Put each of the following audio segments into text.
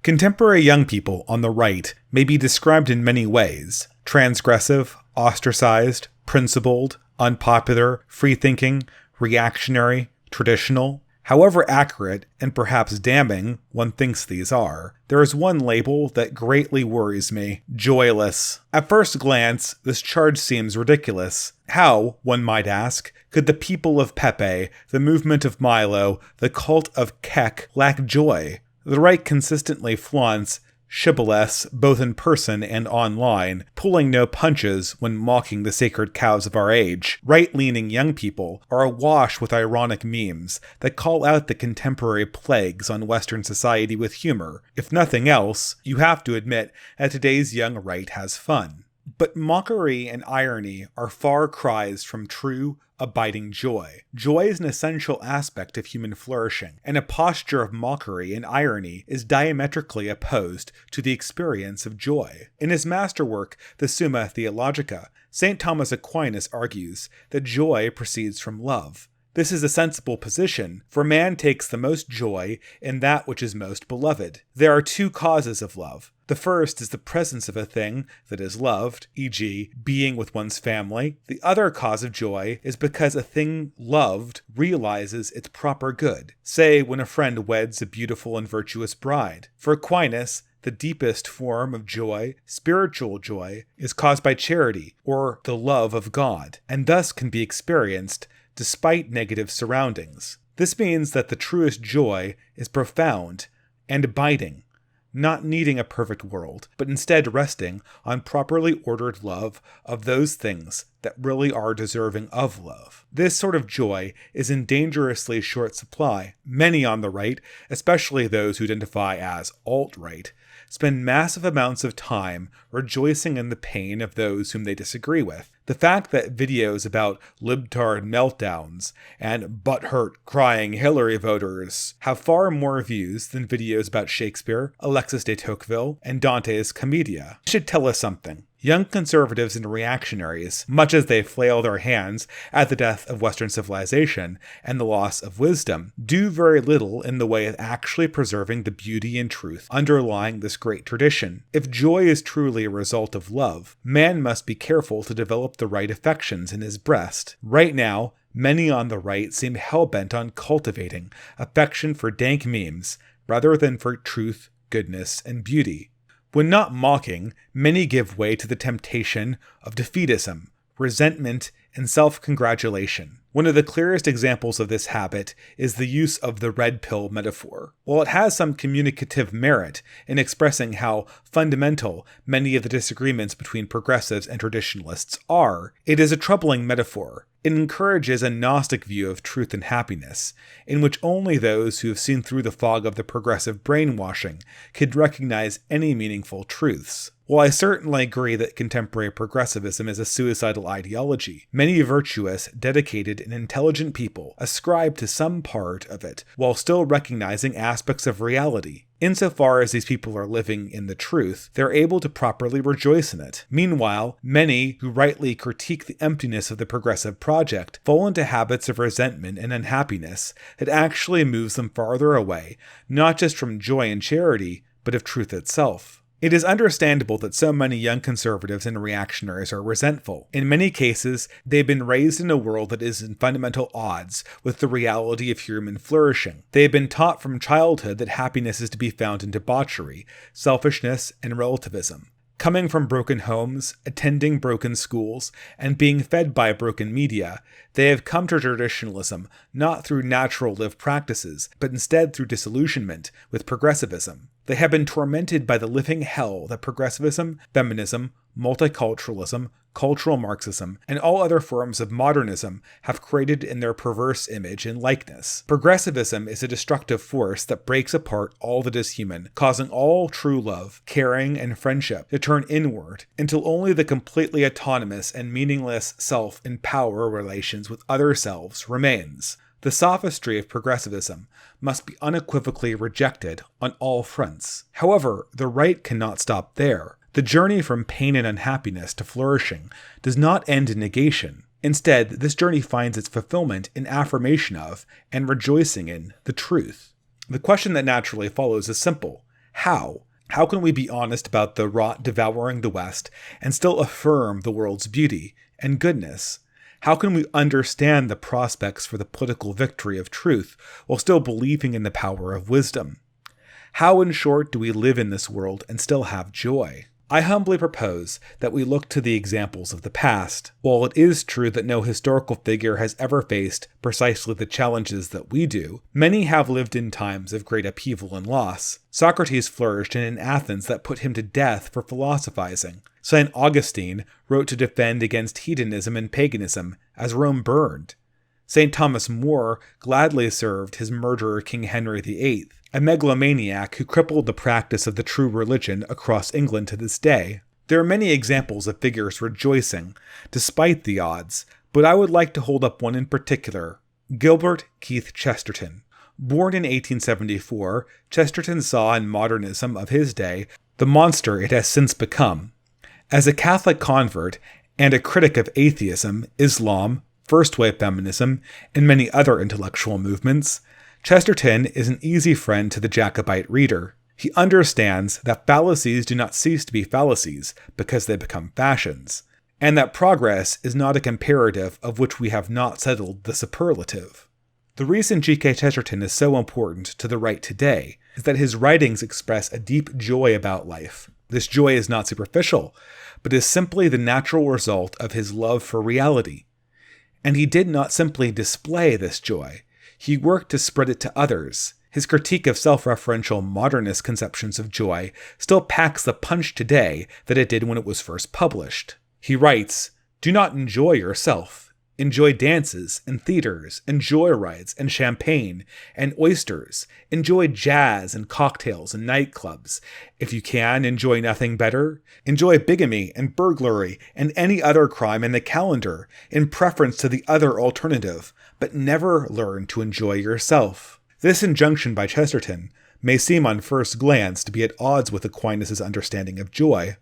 Contemporary young people on the right may be described in many ways: transgressive, ostracized, principled, unpopular, free-thinking, reactionary, traditional. However accurate, and perhaps damning, one thinks these are, there is one label that greatly worries me: joyless. At first glance, this charge seems ridiculous. How, one might ask, could the people of Pepe, the movement of Milo, the cult of Kek lack joy? The right consistently flaunts shibboleths both in person and online, pulling no punches when mocking the sacred cows of our age. Right-leaning young people are awash with ironic memes that call out the contemporary plagues on Western society with humor. If nothing else, you have to admit that today's young right has fun. But mockery and irony are far cries from true, abiding joy. Joy is an essential aspect of human flourishing, and a posture of mockery and irony is diametrically opposed to the experience of joy. In his masterwork, the Summa Theologica, St. Thomas Aquinas argues that joy proceeds from love. This is a sensible position, for man takes the most joy in that which is most beloved. There are two causes of love. The first is the presence of a thing that is loved, e.g., being with one's family. The other cause of joy is because a thing loved realizes its proper good. Say, when a friend weds a beautiful and virtuous bride. For Aquinas, the deepest form of joy, spiritual joy, is caused by charity, or the love of God, and thus can be experienced despite negative surroundings. This means that the truest joy is profound and abiding, not needing a perfect world, but instead resting on properly ordered love of those things that really are deserving of love. This sort of joy is in dangerously short supply. Many on the right, especially those who identify as alt-right, spend massive amounts of time rejoicing in the pain of those whom they disagree with. The fact that videos about libtard meltdowns and butthurt crying Hillary voters have far more views than videos about Shakespeare, Alexis de Tocqueville, and Dante's Commedia should tell us something. Young conservatives and reactionaries, much as they flail their hands at the death of Western civilization and the loss of wisdom, do very little in the way of actually preserving the beauty and truth underlying this great tradition. If joy is truly a result of love, man must be careful to develop the right affections in his breast. Right now, many on the right seem hell-bent on cultivating affection for dank memes rather than for truth, goodness, and beauty. When not mocking, many give way to the temptation of defeatism, resentment, and self-congratulation. One of the clearest examples of this habit is the use of the red pill metaphor. While it has some communicative merit in expressing how fundamental many of the disagreements between progressives and traditionalists are, it is a troubling metaphor. It encourages a Gnostic view of truth and happiness, in which only those who have seen through the fog of the progressive brainwashing can recognize any meaningful truths. While I certainly agree that contemporary progressivism is a suicidal ideology, many virtuous, dedicated, and intelligent people ascribe to some part of it while still recognizing aspects of reality. Insofar as these people are living in the truth, they're able to properly rejoice in it. Meanwhile, many who rightly critique the emptiness of the progressive project fall into habits of resentment and unhappiness that actually moves them farther away, not just from joy and charity, but of truth itself. It is understandable that so many young conservatives and reactionaries are resentful. In many cases, they've been raised in a world that is in fundamental odds with the reality of human flourishing. They have been taught from childhood that happiness is to be found in debauchery, selfishness, and relativism. Coming from broken homes, attending broken schools, and being fed by broken media, they have come to traditionalism not through natural lived practices, but instead through disillusionment with progressivism. They have been tormented by the living hell that progressivism, feminism, multiculturalism, cultural Marxism, and all other forms of modernism have created in their perverse image and likeness. Progressivism is a destructive force that breaks apart all that is human, causing all true love, caring, and friendship to turn inward until only the completely autonomous and meaningless self and power relations with other selves remains. The sophistry of progressivism must be unequivocally rejected on all fronts. However, the right cannot stop there. The journey from pain and unhappiness to flourishing does not end in negation. Instead, this journey finds its fulfillment in affirmation of and rejoicing in the truth. The question that naturally follows is simple. How? How can we be honest about the rot devouring the West and still affirm the world's beauty and goodness? How can we understand the prospects for the political victory of truth while still believing in the power of wisdom? How, in short, do we live in this world and still have joy? I humbly propose that we look to the examples of the past. While it is true that no historical figure has ever faced precisely the challenges that we do, many have lived in times of great upheaval and loss. Socrates flourished in an Athens that put him to death for philosophizing. St. Augustine wrote to defend against hedonism and paganism as Rome burned. St. Thomas More gladly served his murderer King Henry VIII, a megalomaniac who crippled the practice of the true religion across England to this day. There are many examples of figures rejoicing, despite the odds, but I would like to hold up one in particular, Gilbert Keith Chesterton. Born in 1874, Chesterton saw in modernism of his day the monster it has since become. As a Catholic convert and a critic of atheism, Islam, first-wave feminism, and many other intellectual movements, Chesterton is an easy friend to the Jacobite reader. He understands that fallacies do not cease to be fallacies because they become fashions, and that progress is not a comparative of which we have not settled the superlative. The reason G.K. Chesterton is so important to the right today is that his writings express a deep joy about life. This joy is not superficial, but is simply the natural result of his love for reality. And he did not simply display this joy, he worked to spread it to others. His critique of self-referential modernist conceptions of joy still packs the punch today that it did when it was first published. He writes, "Do not enjoy yourself. Enjoy dances and theaters and joyrides and champagne and oysters. Enjoy jazz and cocktails and nightclubs. If you can, enjoy nothing better. Enjoy bigamy and burglary and any other crime in the calendar in preference to the other alternative, but never learn to enjoy yourself." This injunction by Chesterton may seem on first glance to be at odds with Aquinas' understanding of joy,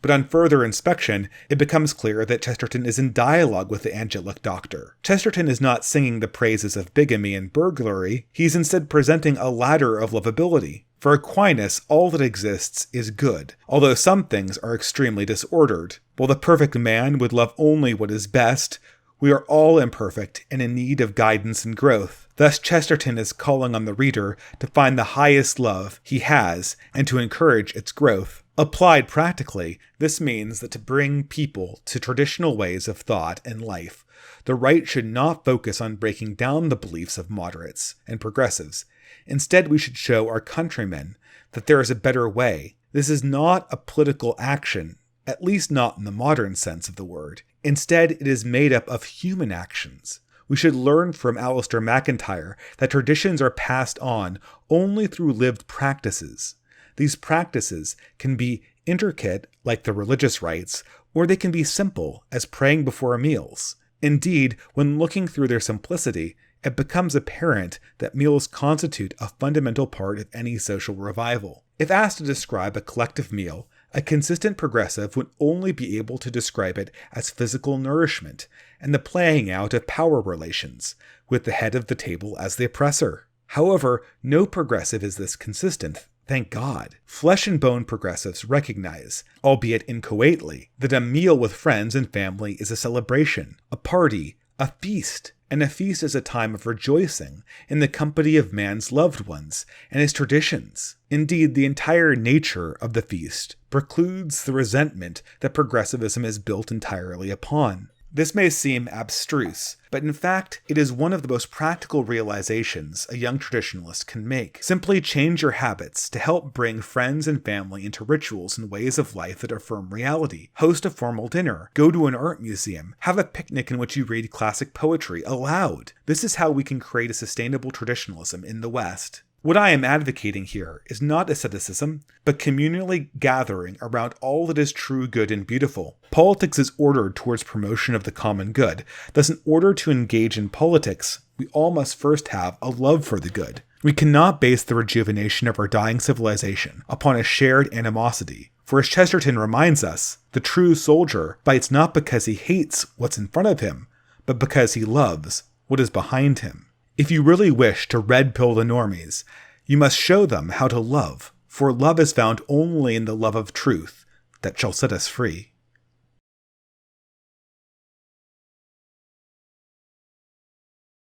but on further inspection, it becomes clear that Chesterton is in dialogue with the angelic doctor. Chesterton is not singing the praises of bigamy and burglary, he's instead presenting a ladder of lovability. For Aquinas, all that exists is good, although some things are extremely disordered. While the perfect man would love only what is best, we are all imperfect and in need of guidance and growth. Thus, Chesterton is calling on the reader to find the highest love he has and to encourage its growth. Applied practically, this means that to bring people to traditional ways of thought and life, the right should not focus on breaking down the beliefs of moderates and progressives. Instead, we should show our countrymen that there is a better way. This is not a political action, at least not in the modern sense of the word. Instead, it is made up of human actions. We should learn from Alistair MacIntyre that traditions are passed on only through lived practices. These practices can be intricate, like the religious rites, or they can be simple, as praying before meals. Indeed, when looking through their simplicity, it becomes apparent that meals constitute a fundamental part of any social revival. If asked to describe a collective meal, a consistent progressive would only be able to describe it as physical nourishment and the playing out of power relations, with the head of the table as the oppressor. However, no progressive is this consistent. Thank God. Flesh and bone progressives recognize, albeit inchoately, that a meal with friends and family is a celebration, a party, a feast, and a feast is a time of rejoicing in the company of man's loved ones and his traditions. Indeed, the entire nature of the feast precludes the resentment that progressivism is built entirely upon. This may seem abstruse, but in fact, it is one of the most practical realizations a young traditionalist can make. Simply change your habits to help bring friends and family into rituals and ways of life that affirm reality. Host a formal dinner, go to an art museum, have a picnic in which you read classic poetry aloud. This is how we can create a sustainable traditionalism in the West. What I am advocating here is not asceticism, but communally gathering around all that is true, good, and beautiful. Politics is ordered towards promotion of the common good. Thus, in order to engage in politics, we all must first have a love for the good. We cannot base the rejuvenation of our dying civilization upon a shared animosity. For as Chesterton reminds us, the true soldier fights not because he hates what's in front of him, but because he loves what is behind him. If you really wish to red pill the normies, you must show them how to love For love is found only in the love of truth that shall set us free.